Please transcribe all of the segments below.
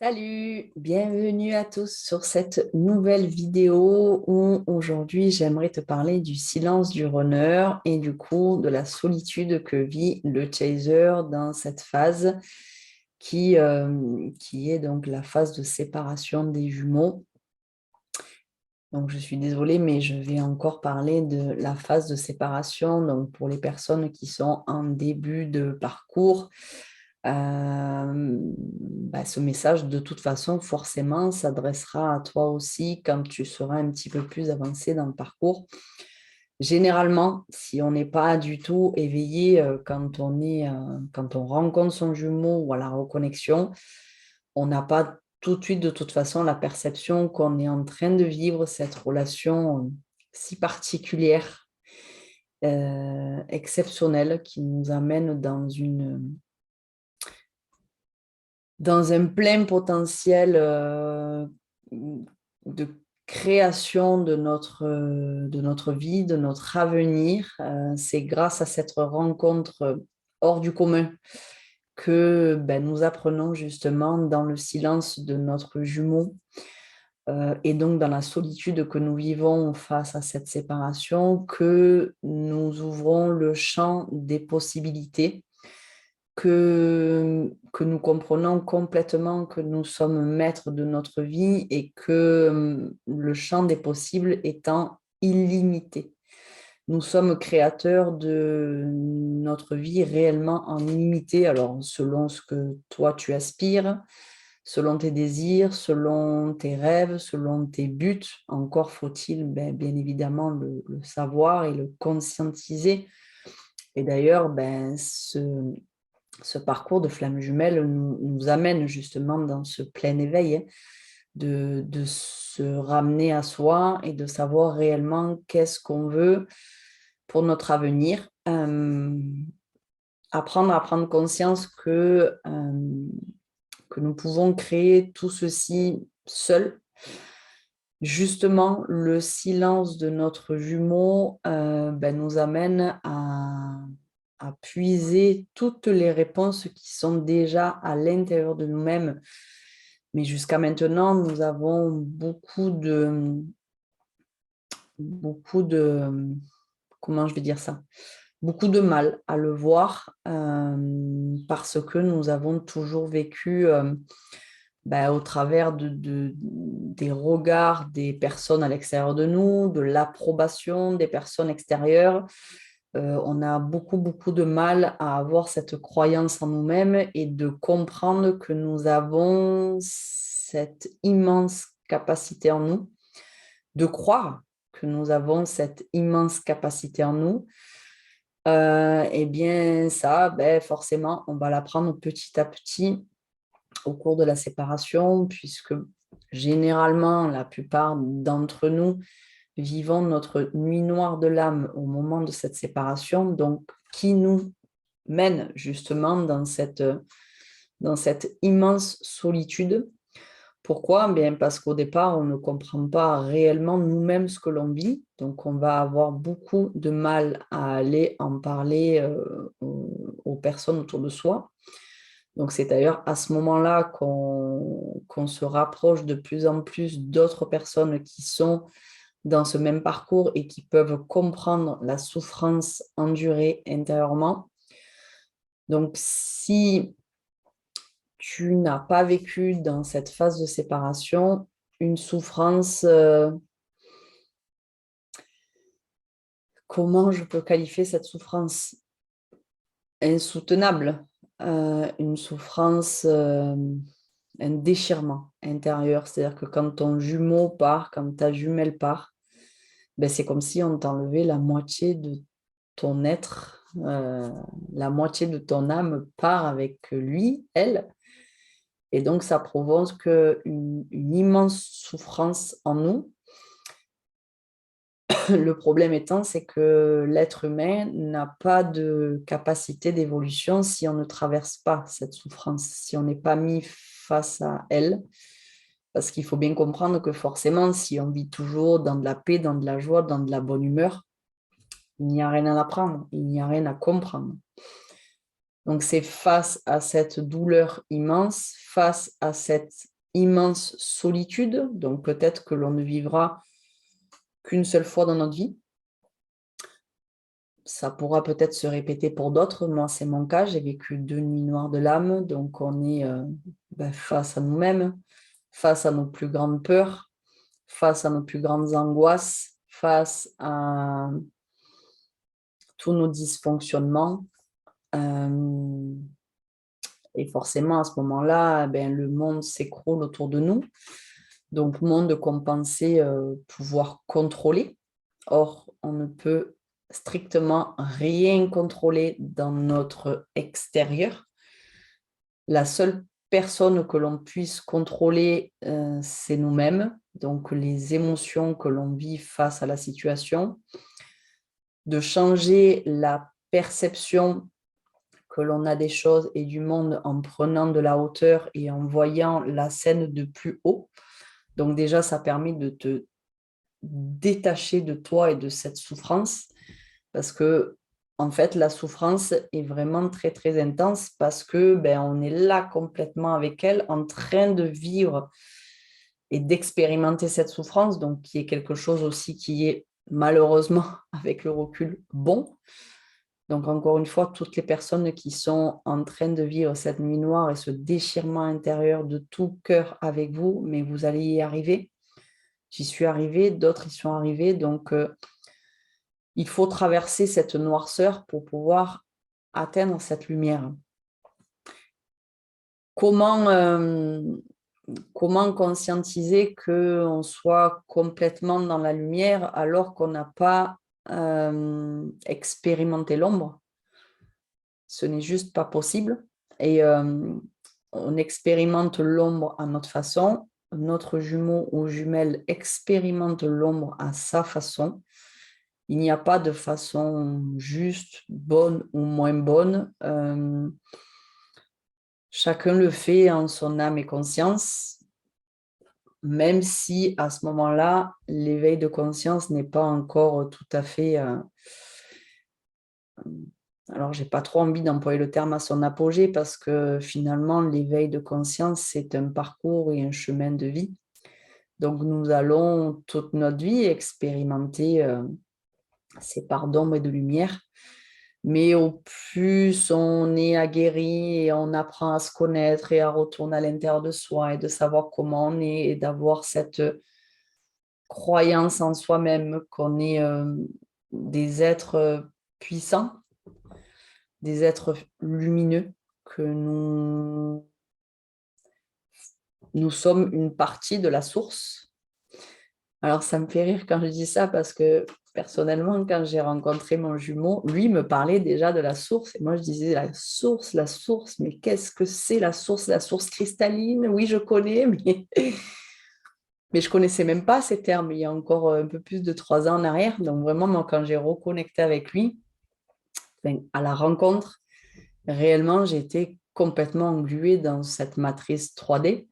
Salut, bienvenue à tous sur cette nouvelle vidéo où aujourd'hui j'aimerais te parler du silence du runner et du coup de la solitude que vit le chaser dans cette phase qui est donc la phase de séparation des jumeaux. Donc je suis désolée, mais je vais encore parler de la phase de séparation donc pour les personnes qui sont en début de parcours. Ce message, de toute façon, forcément, s'adressera à toi aussi quand tu seras un petit peu plus avancé dans le parcours. Généralement, si on n'est pas du tout éveillé quand on rencontre son jumeau ou à la reconnexion, on n'a pas tout de suite, de toute façon, la perception qu'on est en train de vivre cette relation si particulière, exceptionnelle, qui nous amène dans un plein potentiel de création de notre vie, de notre avenir. C'est grâce à cette rencontre hors du commun que nous apprenons justement dans le silence de notre jumeau et donc dans la solitude que nous vivons face à cette séparation, que nous ouvrons le champ des possibilités que nous comprenons complètement que nous sommes maîtres de notre vie et que le champ des possibles étant illimité. Nous sommes créateurs de notre vie réellement en illimité, alors selon ce que toi tu aspires, selon tes désirs, selon tes rêves, selon tes buts. Encore faut-il bien évidemment le savoir et le conscientiser. Et d'ailleurs, ce parcours de flamme jumelle nous amène justement dans ce plein éveil, de se ramener à soi et de savoir réellement qu'est-ce qu'on veut pour notre avenir. Apprendre à prendre conscience que nous pouvons créer tout ceci seuls. Justement, le silence de notre jumeau nous amène à puiser toutes les réponses qui sont déjà à l'intérieur de nous-mêmes. Mais jusqu'à maintenant, nous avons comment je vais dire ça? Beaucoup de mal à le voir parce que nous avons toujours vécu au travers des regards des personnes à l'extérieur de nous, de l'approbation des personnes extérieures. On a beaucoup de mal à avoir cette croyance en nous-mêmes et de comprendre que nous avons cette immense capacité en nous, de croire que nous avons cette immense capacité en nous. Eh bien, ça, forcément, on va l'apprendre petit à petit au cours de la séparation, puisque généralement, la plupart d'entre nous vivons notre nuit noire de l'âme au moment de cette séparation, donc qui nous mène justement dans cette immense solitude. Pourquoi? Bien, parce qu'au départ, on ne comprend pas réellement nous-mêmes ce que l'on vit, donc on va avoir beaucoup de mal à aller en parler aux personnes autour de soi. Donc c'est d'ailleurs à ce moment-là qu'on se rapproche de plus en plus d'autres personnes qui sont dans ce même parcours et qui peuvent comprendre la souffrance endurée intérieurement. Donc si tu n'as pas vécu dans cette phase de séparation une souffrance, comment je peux qualifier cette souffrance? Insoutenable, une souffrance, un déchirement intérieur. C'est-à-dire que quand ton jumeau part, quand ta jumelle part, c'est comme si on t'enlevait la moitié de ton être, la moitié de ton âme part avec lui, elle. Et donc, ça provoque une immense souffrance en nous. Le problème étant, c'est que l'être humain n'a pas de capacité d'évolution si on ne traverse pas cette souffrance, si on n'est pas mis face à elle. Parce qu'il faut bien comprendre que forcément, si on vit toujours dans de la paix, dans de la joie, dans de la bonne humeur, il n'y a rien à apprendre, il n'y a rien à comprendre. Donc, c'est face à cette douleur immense, face à cette immense solitude, donc peut-être que l'on ne vivra qu'une seule fois dans notre vie. Ça pourra peut-être se répéter pour d'autres. Moi, c'est mon cas. J'ai vécu 2 nuits noires de l'âme. Donc, on est face à nous-mêmes, face à nos plus grandes peurs, face à nos plus grandes angoisses, face à tous nos dysfonctionnements. Et forcément, à ce moment-là, le monde s'écroule autour de nous. Donc, monde qu'on pensait pouvoir contrôler. Or, on ne peut strictement rien contrôler dans notre extérieur. La seule personne que l'on puisse contrôler, c'est nous-mêmes. Donc, les émotions que l'on vit face à la situation. De changer la perception que l'on a des choses et du monde en prenant de la hauteur et en voyant la scène de plus haut. Donc déjà, ça permet de te détacher de toi et de cette souffrance parce que en fait, la souffrance est vraiment très, très intense parce que on est là complètement avec elle en train de vivre et d'expérimenter cette souffrance, donc qui est quelque chose aussi qui est malheureusement, avec le recul, bon. Donc, encore une fois, toutes les personnes qui sont en train de vivre cette nuit noire et ce déchirement intérieur de tout cœur avec vous, mais vous allez y arriver. J'y suis arrivée, d'autres y sont arrivés. Donc, il faut traverser cette noirceur pour pouvoir atteindre cette lumière. Comment conscientiser qu'on soit complètement dans la lumière alors qu'on n'a pas expérimenté l'ombre? Ce n'est juste pas possible. Et on expérimente l'ombre à notre façon. Notre jumeau ou jumelle expérimente l'ombre à sa façon. Il n'y a pas de façon juste, bonne ou moins bonne. Chacun le fait en son âme et conscience, même si à ce moment-là, l'éveil de conscience n'est pas encore tout à fait... alors, j'ai pas trop envie d'employer le terme à son apogée parce que finalement, l'éveil de conscience, c'est un parcours et un chemin de vie. Donc, nous allons toute notre vie expérimenter ces parts d'ombre et de lumière. Mais au plus on est aguerri et on apprend à se connaître et à retourner à l'intérieur de soi et de savoir comment on est et d'avoir cette croyance en soi-même qu'on est des êtres puissants, des êtres lumineux, que nous sommes une partie de la source. Alors, ça me fait rire quand je dis ça parce que personnellement, quand j'ai rencontré mon jumeau, lui me parlait déjà de la source. Et moi, je disais la source, mais qu'est-ce que c'est la source? La source cristalline? Oui, je connais, mais je ne connaissais même pas ces termes il y a encore un peu plus de 3 ans en arrière. Donc, vraiment, moi, quand j'ai reconnecté avec lui, à la rencontre, réellement, j'ai été complètement engluée dans cette matrice 3D.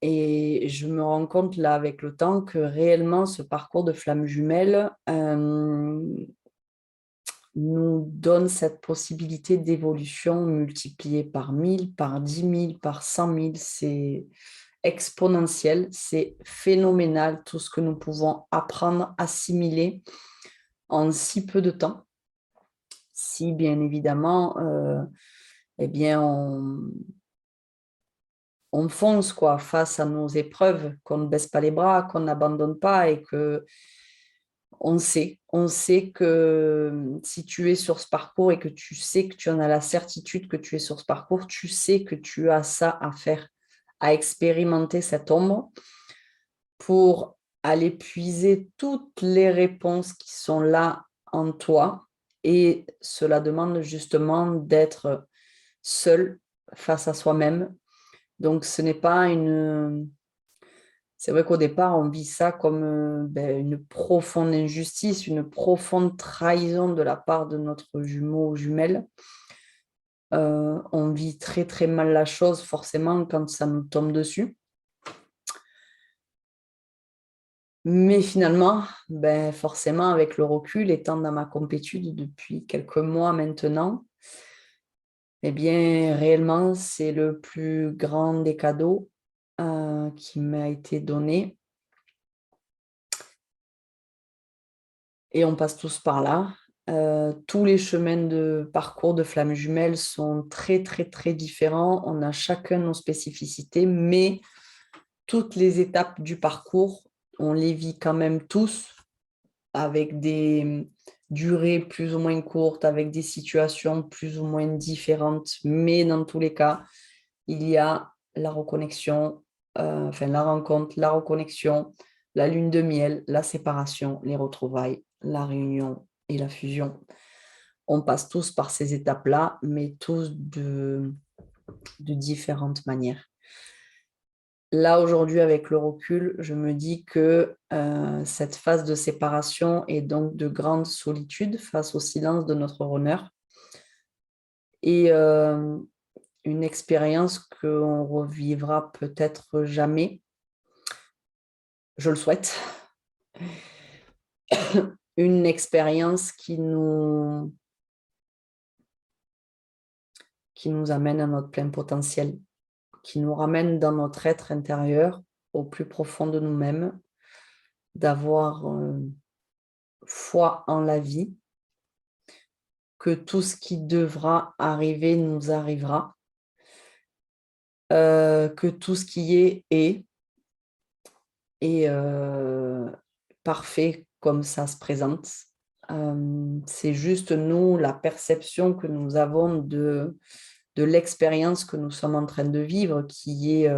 Et je me rends compte là avec le temps que réellement ce parcours de flamme jumelle nous donne cette possibilité d'évolution multipliée par 1000, par 10 000, par 100 000. C'est exponentiel, c'est phénoménal tout ce que nous pouvons apprendre, assimiler en si peu de temps. Si bien évidemment, eh bien on fonce quoi, face à nos épreuves, qu'on ne baisse pas les bras, qu'on n'abandonne pas et que on sait que si tu es sur ce parcours et que tu sais que tu en as la certitude que tu es sur ce parcours, tu sais que tu as ça à faire, à expérimenter cette ombre pour aller puiser toutes les réponses qui sont là en toi. Et cela demande justement d'être seul face à soi-même. Donc, ce n'est pas une... C'est vrai qu'au départ, on vit ça comme une profonde injustice, une profonde trahison de la part de notre jumeau ou jumelle. On vit très, très mal la chose, forcément, quand ça nous tombe dessus. Mais finalement, forcément, avec le recul, étant dans ma complétude depuis quelques mois maintenant, Eh bien, réellement, c'est le plus grand des cadeaux qui m'a été donné. Et on passe tous par là. Tous les chemins de parcours de flammes jumelles sont très, très, très différents. On a chacun nos spécificités, mais toutes les étapes du parcours, on les vit quand même tous avec des durées plus ou moins courtes, avec des situations plus ou moins différentes. Mais dans tous les cas, il y a la reconnexion, enfin la rencontre, la reconnexion, la lune de miel, la séparation, les retrouvailles, la réunion et la fusion. On passe tous par ces étapes-là, mais tous de différentes manières. Là, aujourd'hui, avec le recul, je me dis que cette phase de séparation est donc de grande solitude face au silence de notre runner et une expérience qu'on revivra peut-être jamais. Je le souhaite. Une expérience qui nous amène à notre plein potentiel, qui nous ramène dans notre être intérieur, au plus profond de nous-mêmes, d'avoir foi en la vie, que tout ce qui devra arriver nous arrivera, que tout ce qui est et parfait comme ça se présente. C'est juste nous, la perception que nous avons de l'expérience que nous sommes en train de vivre qui est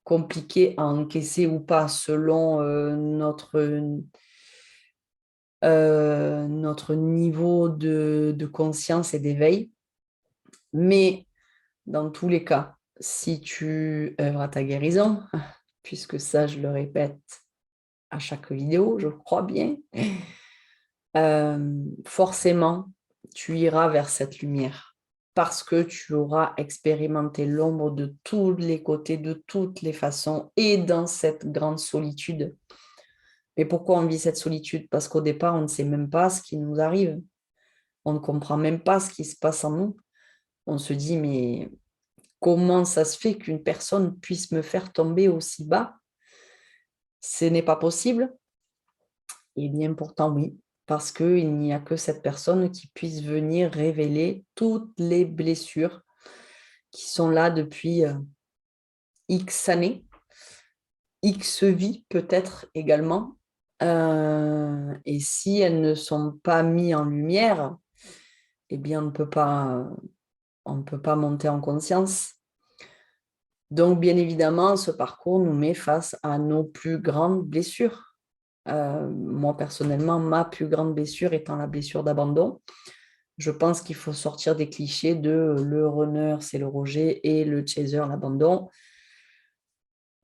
compliquée à encaisser ou pas selon notre niveau de conscience et d'éveil. Mais dans tous les cas, si tu œuvres à ta guérison, puisque ça, je le répète à chaque vidéo, je crois bien, forcément, tu iras vers cette lumière parce que tu auras expérimenté l'ombre de tous les côtés, de toutes les façons et dans cette grande solitude. Mais pourquoi on vit cette solitude? Parce qu'au départ, on ne sait même pas ce qui nous arrive. On ne comprend même pas ce qui se passe en nous. On se dit, mais comment ça se fait qu'une personne puisse me faire tomber aussi bas? Ce n'est pas possible. Eh bien, pourtant, oui, parce qu'il n'y a que cette personne qui puisse venir révéler toutes les blessures qui sont là depuis X années, X vies peut-être également. Et si elles ne sont pas mises en lumière, eh bien, on ne peut pas monter en conscience. Donc, bien évidemment, ce parcours nous met face à nos plus grandes blessures. Moi, personnellement, ma plus grande blessure étant la blessure d'abandon. Je pense qu'il faut sortir des clichés de le runner, c'est le rejet, et le chaser, l'abandon.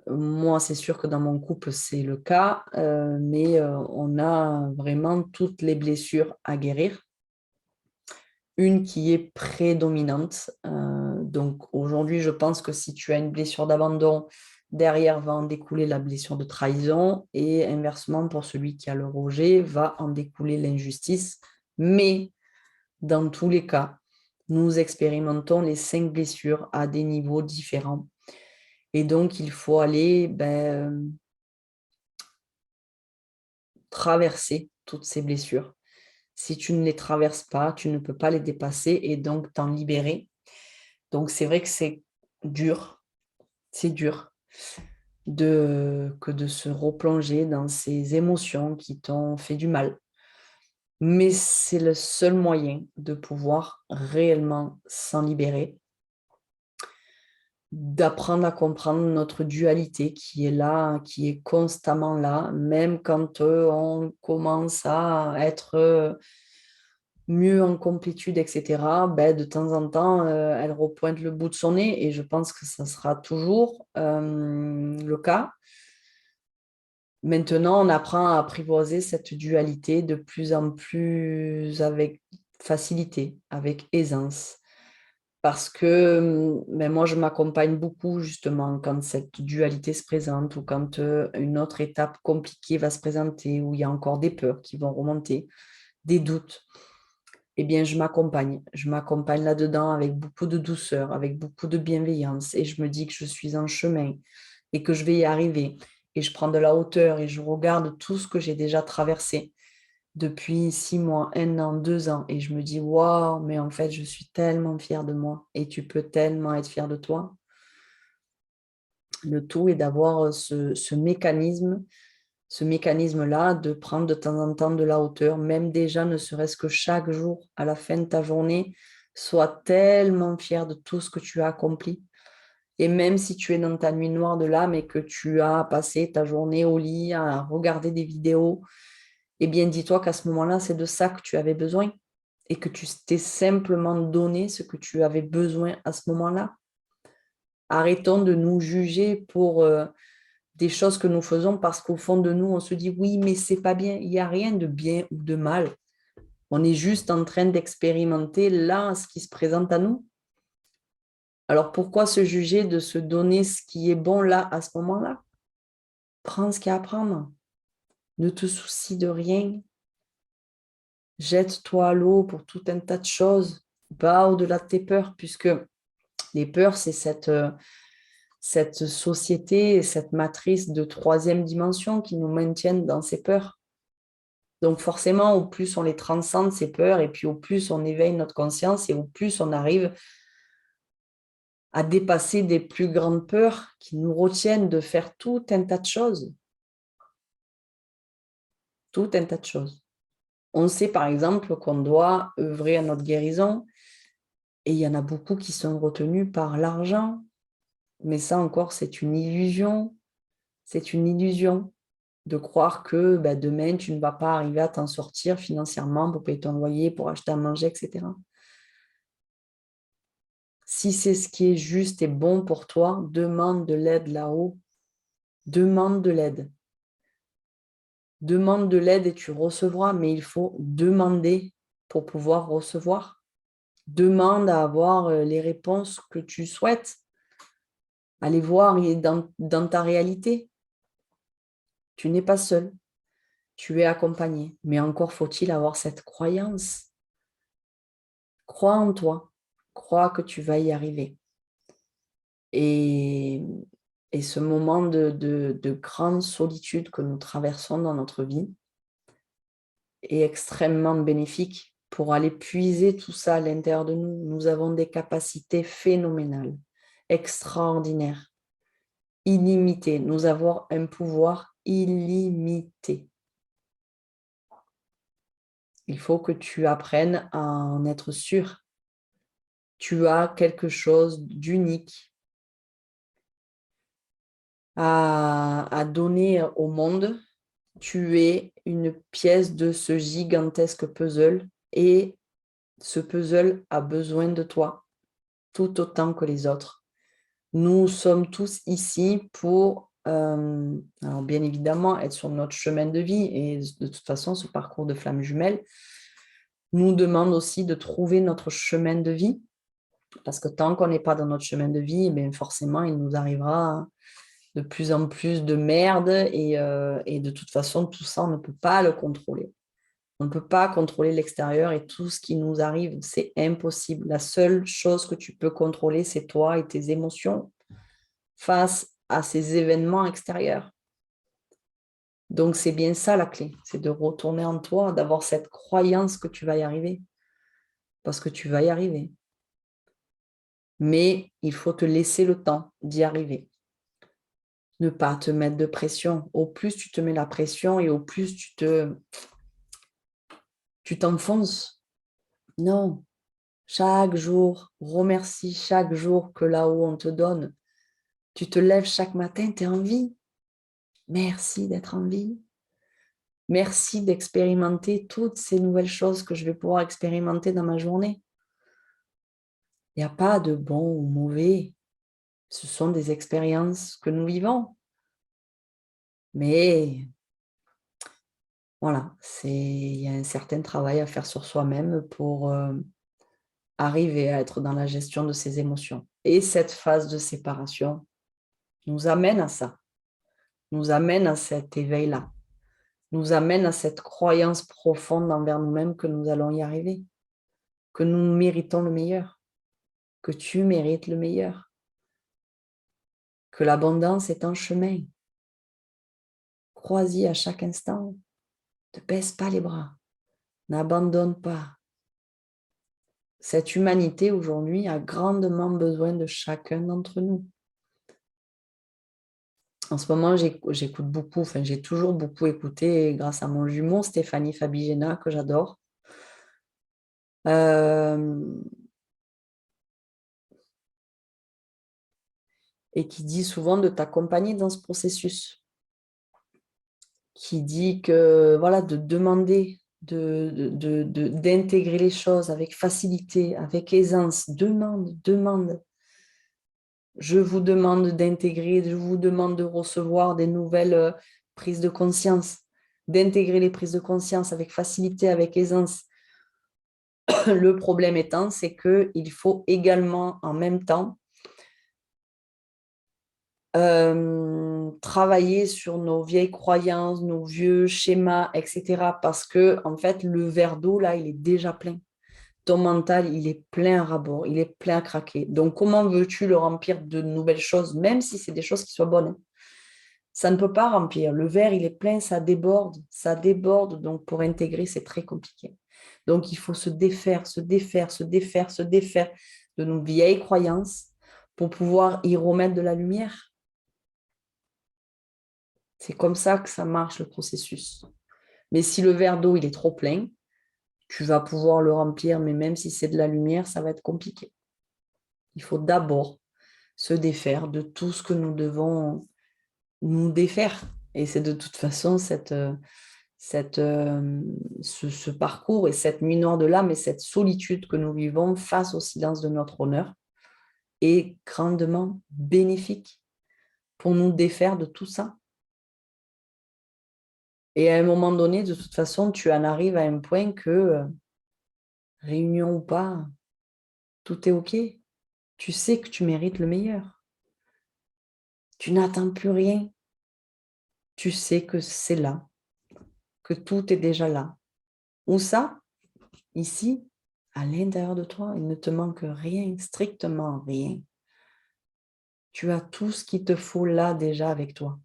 Moi, c'est sûr que dans mon couple, c'est le cas, mais on a vraiment toutes les blessures à guérir. Une qui est prédominante. Donc aujourd'hui, je pense que si tu as une blessure d'abandon, derrière va en découler la blessure de trahison et inversement, pour celui qui a le rejet, va en découler l'injustice. Mais dans tous les cas, nous expérimentons les 5 blessures à des niveaux différents. Et donc, il faut aller traverser toutes ces blessures. Si tu ne les traverses pas, tu ne peux pas les dépasser et donc t'en libérer. Donc, c'est vrai que c'est dur que de se replonger dans ces émotions qui t'ont fait du mal. Mais c'est le seul moyen de pouvoir réellement s'en libérer, d'apprendre à comprendre notre dualité qui est là, qui est constamment là, même quand on commence à être mieux en complétude, etc., ben, de temps en temps, elle repointe le bout de son nez et je pense que ça sera toujours le cas. Maintenant, on apprend à apprivoiser cette dualité de plus en plus avec facilité, avec aisance. Parce que ben moi, je m'accompagne beaucoup justement quand cette dualité se présente ou quand une autre étape compliquée va se présenter, où il y a encore des peurs qui vont remonter, des doutes. eh bien, je m'accompagne. Je m'accompagne là-dedans avec beaucoup de douceur, avec beaucoup de bienveillance. Et je me dis que je suis en chemin et que je vais y arriver. Et je prends de la hauteur et je regarde tout ce que j'ai déjà traversé depuis 6 mois, 1 an, 2 ans. Et je me dis, waouh, mais en fait, je suis tellement fière de moi. Et tu peux tellement être fière de toi. Le tout est d'avoir ce mécanisme-là, de prendre de temps en temps de la hauteur, même déjà, ne serait-ce que chaque jour, à la fin de ta journée, sois tellement fier de tout ce que tu as accompli. Et même si tu es dans ta nuit noire de l'âme et que tu as passé ta journée au lit à regarder des vidéos, eh bien, dis-toi qu'à ce moment-là, c'est de ça que tu avais besoin et que tu t'es simplement donné ce que tu avais besoin à ce moment-là. Arrêtons de nous juger pour des choses que nous faisons parce qu'au fond de nous, on se dit oui, mais c'est pas bien. Il n'y a rien de bien ou de mal. On est juste en train d'expérimenter là ce qui se présente à nous. Alors pourquoi se juger de se donner ce qui est bon là à ce moment-là? Prends ce qu'il y a à prendre. Ne te soucie de rien. Jette-toi à l'eau pour tout un tas de choses. Va au-delà de tes peurs, puisque les peurs, c'est cette société, cette matrice de troisième dimension qui nous maintiennent dans ces peurs. Donc forcément, au plus on les transcende, ces peurs, et puis au plus on éveille notre conscience et au plus on arrive à dépasser des plus grandes peurs qui nous retiennent de faire tout un tas de choses. Tout un tas de choses. On sait par exemple qu'on doit œuvrer à notre guérison et il y en a beaucoup qui sont retenus par l'argent. Mais ça encore, c'est une illusion. C'est une illusion de croire que demain, tu ne vas pas arriver à t'en sortir financièrement pour payer ton loyer, pour acheter à manger, etc. Si c'est ce qui est juste et bon pour toi, demande de l'aide là-haut. Demande de l'aide. Demande de l'aide et tu recevras, mais il faut demander pour pouvoir recevoir. Demande à avoir les réponses que tu souhaites. Allez voir dans ta réalité. Tu n'es pas seul. Tu es accompagné. Mais encore faut-il avoir cette croyance. Crois en toi. Crois que tu vas y arriver. Et ce moment de grande solitude que nous traversons dans notre vie est extrêmement bénéfique pour aller puiser tout ça à l'intérieur de nous. Nous avons des capacités phénoménales, extraordinaires, illimitées. Nous avons un pouvoir illimité. Il faut que tu apprennes à en être sûr. Tu as quelque chose d'unique à donner au monde. Tu es une pièce de ce gigantesque puzzle et ce puzzle a besoin de toi tout autant que les autres. Nous sommes tous ici pour, alors bien évidemment, être sur notre chemin de vie et de toute façon, ce parcours de flamme jumelle nous demande aussi de trouver notre chemin de vie parce que tant qu'on n'est pas dans notre chemin de vie, bien forcément, il nous arrivera de plus en plus de merde et de toute façon, tout ça, on ne peut pas le contrôler. On ne peut pas contrôler l'extérieur et tout ce qui nous arrive, c'est impossible. La seule chose que tu peux contrôler, c'est toi et tes émotions face à ces événements extérieurs. Donc, c'est bien ça la clé, c'est de retourner en toi, d'avoir cette croyance que tu vas y arriver. Parce que tu vas y arriver. Mais il faut te laisser le temps d'y arriver. Ne pas te mettre de pression. Au plus tu te mets la pression et au plus tu t'enfonces. Non. Chaque jour, remercie chaque jour que là-haut on te donne. Tu te lèves chaque matin, tu es en vie. Merci d'être en vie. Merci d'expérimenter toutes ces nouvelles choses que je vais pouvoir expérimenter dans ma journée. Il n'y a pas de bon ou mauvais. Ce sont des expériences que nous vivons. Mais voilà, il y a un certain travail à faire sur soi-même pour arriver à être dans la gestion de ses émotions. Et cette phase de séparation nous amène à ça, nous amène à cet éveil-là, nous amène à cette croyance profonde envers nous-mêmes que nous allons y arriver. que nous méritons le meilleur, que tu mérites le meilleur, que l'abondance est un chemin. Crois-y à chaque instant. Ne baisse pas les bras. N'abandonne pas. Cette humanité aujourd'hui a grandement besoin de chacun d'entre nous. En ce moment, j'écoute beaucoup, enfin j'ai toujours beaucoup écouté grâce à mon jumeau Stéphanie Fabigena, que j'adore. Et qui dit souvent de t'accompagner dans ce processus. Qui dit que voilà, de demander, d'intégrer les choses avec facilité, avec aisance. Demande. Je vous demande d'intégrer, je vous demande de recevoir des nouvelles prises de conscience, d'intégrer les prises de conscience avec facilité, avec aisance. Le problème étant, c'est qu'il faut également en même temps travailler sur nos vieilles croyances, nos vieux schémas, etc. Parce que, en fait, le verre d'eau, là, il est déjà plein. Ton mental, il est plein à rabord, il est plein à craquer. Donc, comment veux-tu le remplir de nouvelles choses, même si c'est des choses qui soient bonnes, hein? Ça ne peut pas remplir. Le verre, il est plein, ça déborde. Ça déborde. Donc, pour intégrer, c'est très compliqué. Donc, il faut se défaire de nos vieilles croyances pour pouvoir y remettre de la lumière. C'est comme ça que ça marche, le processus. Mais si le verre d'eau, il est trop plein, tu vas pouvoir le remplir, mais même si c'est de la lumière, ça va être compliqué. Il faut d'abord se défaire de tout ce que nous devons nous défaire. Et c'est de toute façon ce parcours et cette nuit noire de l'âme et cette solitude que nous vivons face au silence de notre honneur est grandement bénéfique pour nous défaire de tout ça. Et à un moment donné, de toute façon, tu en arrives à un point que, réunion ou pas, tout est OK. Tu sais que tu mérites le meilleur. Tu n'attends plus rien. Tu sais que c'est là, que tout est déjà là. Où ça? Ici, à l'intérieur de toi, il ne te manque rien, strictement rien. Tu as tout ce qu'il te faut là déjà avec toi.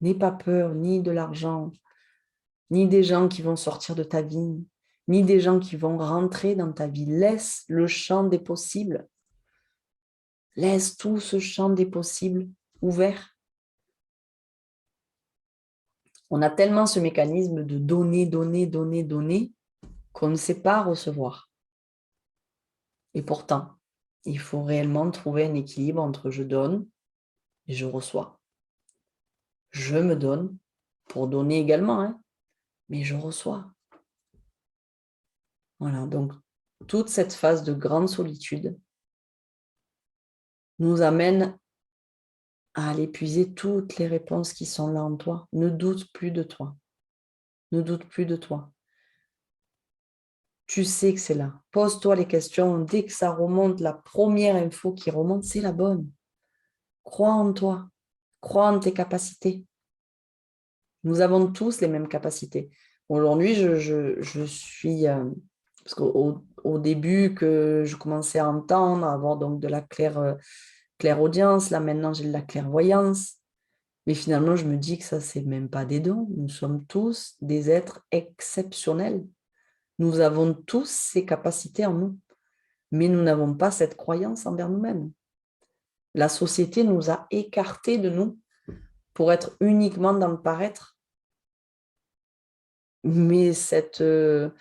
N'aie pas peur ni de l'argent, ni des gens qui vont sortir de ta vie, ni des gens qui vont rentrer dans ta vie. Laisse le champ des possibles. Laisse tout ce champ des possibles ouvert. On a tellement ce mécanisme de donner, qu'on ne sait pas recevoir. Et pourtant, il faut réellement trouver un équilibre entre je donne et je reçois. Je me donne pour donner également, hein, mais je reçois. Voilà, donc toute cette phase de grande solitude nous amène à aller puiser toutes les réponses qui sont là en toi. Ne doute plus de toi. Ne doute plus de toi. Tu sais que c'est là. Pose-toi les questions. Dès que ça remonte, la première info qui remonte, c'est la bonne. Crois en toi. Crois en tes capacités. Nous avons tous les mêmes capacités. Aujourd'hui, je suis... parce qu'au début, que je commençais à entendre, à avoir donc de la clairaudience, là maintenant j'ai de la clairvoyance. Mais finalement, je me dis que ça, c'est même pas des dons. Nous sommes tous des êtres exceptionnels. Nous avons tous ces capacités en nous, mais nous n'avons pas cette croyance envers nous-mêmes. La société nous a écartés de nous pour être uniquement dans le paraître. Mais ce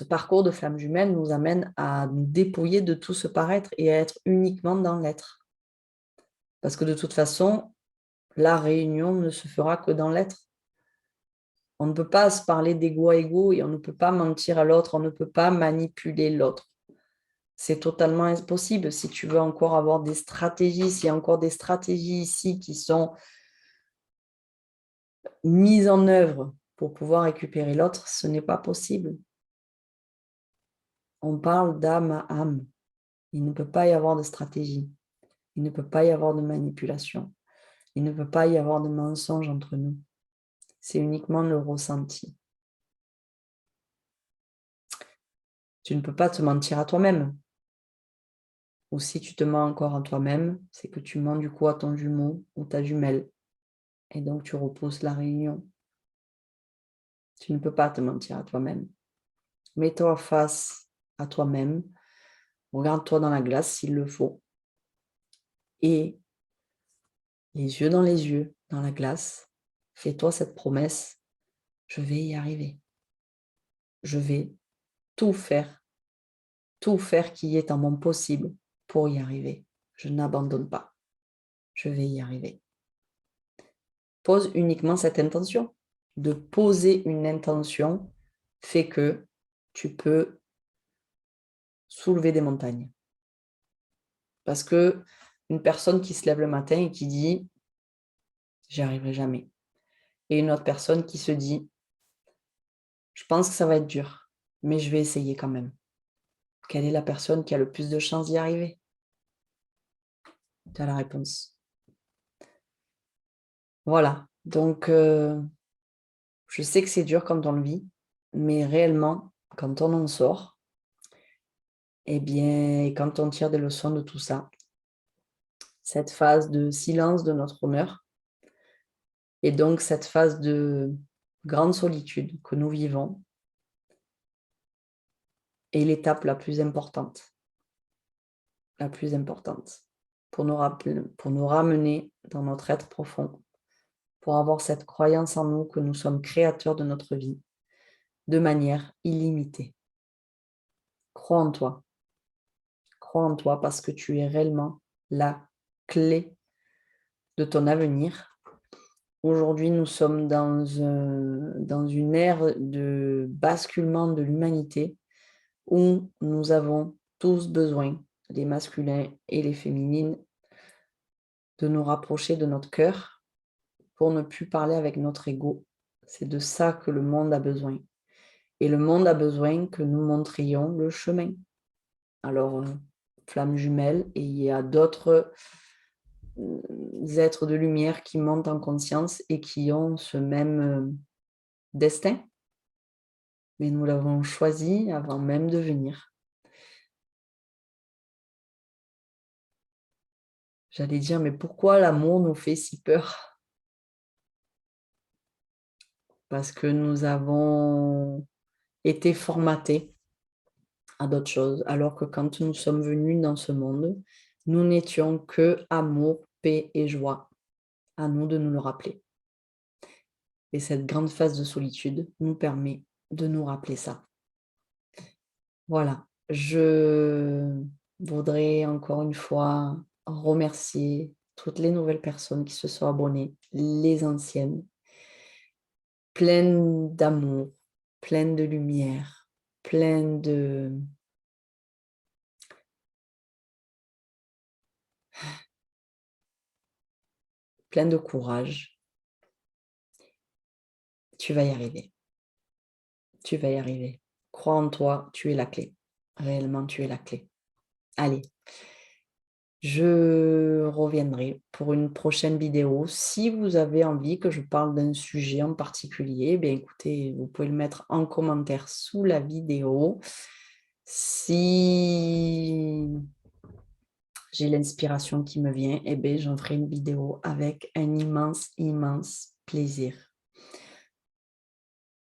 parcours de flamme jumelle nous amène à nous dépouiller de tout ce paraître et à être uniquement dans l'être. Parce que de toute façon, la réunion ne se fera que dans l'être. On ne peut pas se parler d'ego à ego et on ne peut pas mentir à l'autre, on ne peut pas manipuler l'autre. C'est totalement impossible. Si tu veux encore avoir des stratégies, s'il y a encore des stratégies ici qui sont mises en œuvre pour pouvoir récupérer l'autre, ce n'est pas possible. On parle d'âme à âme. Il ne peut pas y avoir de stratégie. Il ne peut pas y avoir de manipulation. Il ne peut pas y avoir de mensonge entre nous. C'est uniquement le ressenti. Tu ne peux pas te mentir à toi-même. Ou si tu te mens encore à toi-même, c'est que tu mens du coup à ton jumeau ou ta jumelle. Et donc, tu repousses la réunion. Tu ne peux pas te mentir à toi-même. Mets-toi face à toi-même. Regarde-toi dans la glace s'il le faut. Et les yeux dans la glace, fais-toi cette promesse. Je vais y arriver. Je vais tout faire qui est en mon possible pour y arriver. Je n'abandonne pas. Je vais y arriver. Pose uniquement cette intention. De poser une intention fait que tu peux soulever des montagnes. Parce que une personne qui se lève le matin et qui dit « j'y arriverai jamais ». Et une autre personne qui se dit « je pense que ça va être dur, mais je vais essayer quand même ». Quelle est la personne qui a le plus de chances d'y arriver? Tu as la réponse. Voilà. Donc, je sais que c'est dur quand on le vit, mais réellement, quand on en sort, eh bien, quand on tire des leçons de tout ça, cette phase de silence de notre honneur, et donc cette phase de grande solitude que nous vivons, est l'étape la plus importante. La plus importante pour nous ramener dans notre être profond, pour avoir cette croyance en nous que nous sommes créateurs de notre vie de manière illimitée. Crois en toi. Crois en toi parce que tu es réellement la clé de ton avenir. Aujourd'hui, nous sommes dans une ère de basculement de l'humanité où nous avons tous besoin, les masculins et les féminines, de nous rapprocher de notre cœur pour ne plus parler avec notre ego. C'est de ça que le monde a besoin. Et le monde a besoin que nous montrions le chemin. Alors, flamme jumelle, et il y a d'autres êtres de lumière qui montent en conscience et qui ont ce même destin. Mais nous l'avons choisi avant même de venir. J'allais dire, mais pourquoi l'amour nous fait si peur? Parce que nous avons été formatés à d'autres choses, alors que quand nous sommes venus dans ce monde, nous n'étions que amour, paix et joie. À nous de nous le rappeler. Et cette grande phase de solitude nous permet de nous rappeler ça. Voilà, je voudrais encore une fois remercier toutes les nouvelles personnes qui se sont abonnées, les anciennes, pleines d'amour, pleines de lumière, pleines de courage. Tu vas y arriver. Tu vas y arriver. Crois en toi, tu es la clé. Réellement, tu es la clé. Allez. Je reviendrai pour une prochaine vidéo. Si vous avez envie que je parle d'un sujet en particulier, bien écoutez, vous pouvez le mettre en commentaire sous la vidéo. Si j'ai l'inspiration qui me vient, eh bien, j'en ferai une vidéo avec un immense, immense plaisir.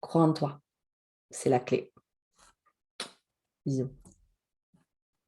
Crois en toi, c'est la clé. Bisous.